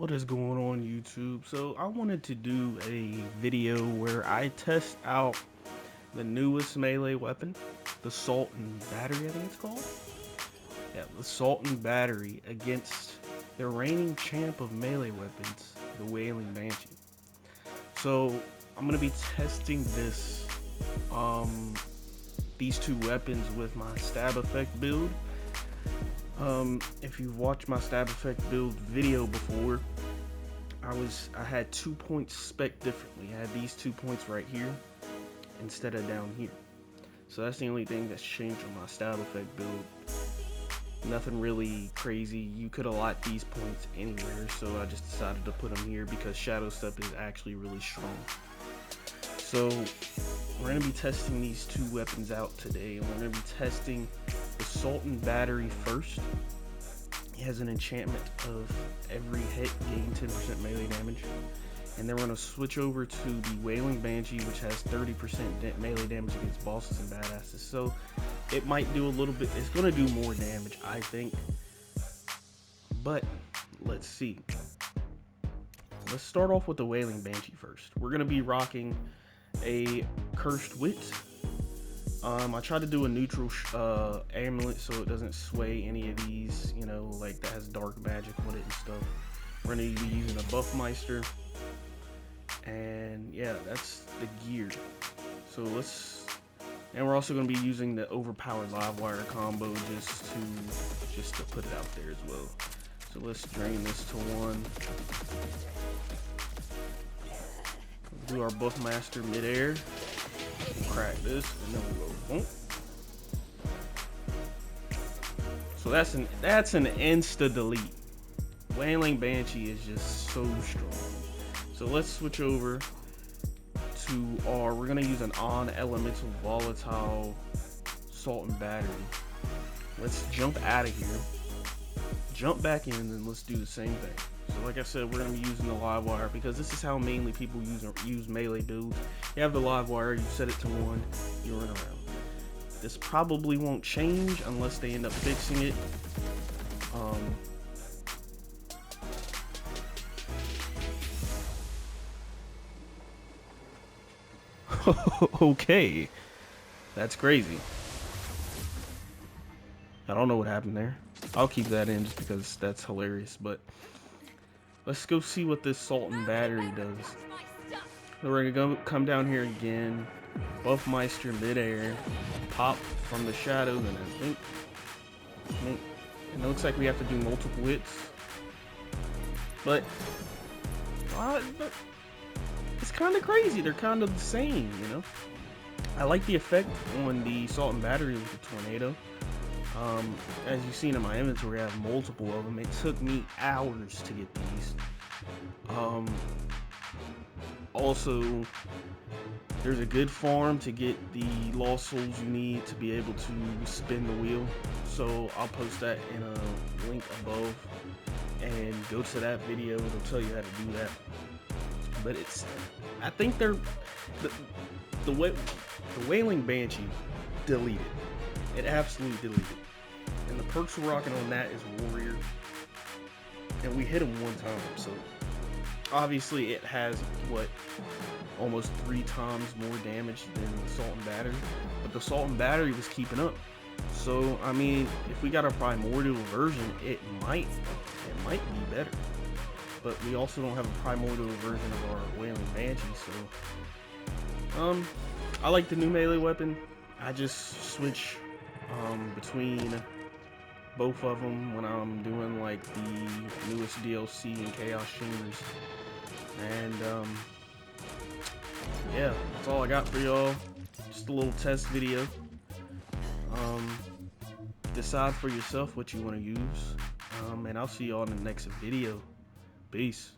What is going on YouTube? So I wanted to do a video where I test out the newest melee weapon, the Salt and Battery, I think it's called. Yeah, the Salt and Battery against the reigning champ of melee weapons, the Wailing Banshee. So I'm gonna be testing these two weapons with my stab effect build. If you've watched my stab effect build video before, I had 2 points spec differently. I had these 2 points right here instead of down here. So that's the only thing that's changed on my stab effect build. Nothing really crazy. You could allot these points anywhere, so I just decided to put them here because Shadow Step is actually really strong. So we're going to be testing these two weapons out today, and we're going to be testing the Salt and Battery first. It has an enchantment of every hit gain 10% melee damage. And then we're going to switch over to the Wailing Banshee, which has 30% melee damage against bosses and badasses. So it might do a little bit, it's going to do more damage, I think. But let's see. Let's start off with the Wailing Banshee first. We're going to be rocking a Cursed Wit. I tried to do a neutral amulet so it doesn't sway any of these, you know, like that has dark magic with it and stuff. We're going to be using a Buffmeister. And yeah, that's the gear. So and we're also going to be using the overpowered live wire combo just to put it out there as well. So let's drain this to 1. Do our Buffmaster midair. Crack this, and then we'll go boom. So that's an insta delete. Wailing Banshee is just so strong. So let's switch over to we're gonna use an on elemental volatile Salt and Battery. Let's jump out of here, jump back in, and let's do the same thing. So like I said, we're going to be using the live wire because this is how mainly people use melee builds. You have the live wire, you set it to 1, you run around. This probably won't change unless they end up fixing it. Okay, that's crazy. I don't know what happened there. I'll keep that in just because that's hilarious, but let's go see what this Salt and Battery does. So we're gonna come down here again, Buffmeister midair, pop from the shadows, and I think, and it looks like we have to do multiple hits. But it's kind of crazy. They're kind of the same, you know. I like the effect on the Salt and Battery with the tornado. As you've seen in my inventory, I have multiple of them. It took me hours to get these. Also, there's a good farm to get the lost souls you need to be able to spin the wheel. So I'll post that in a link above, and go to that video. It'll tell you how to do that. But I think the Wailing Banshee deleted. It absolutely deleted. And the perks we're rocking on that is Warrior. And we hit him 1 time, so obviously it has, what, almost 3 times more damage than the Salt and Battery. But the Salt and Battery was keeping up. So, I mean, if we got a primordial version, it might be better. But we also don't have a primordial version of our Wailing Banshee, so I like the new melee weapon. I just switch between both of them when I'm doing like the newest DLC and Chaos Chambers. And yeah, that's all I got for y'all. Just a little test video. Decide for yourself what you want to use, and I'll see y'all in the next video. Peace.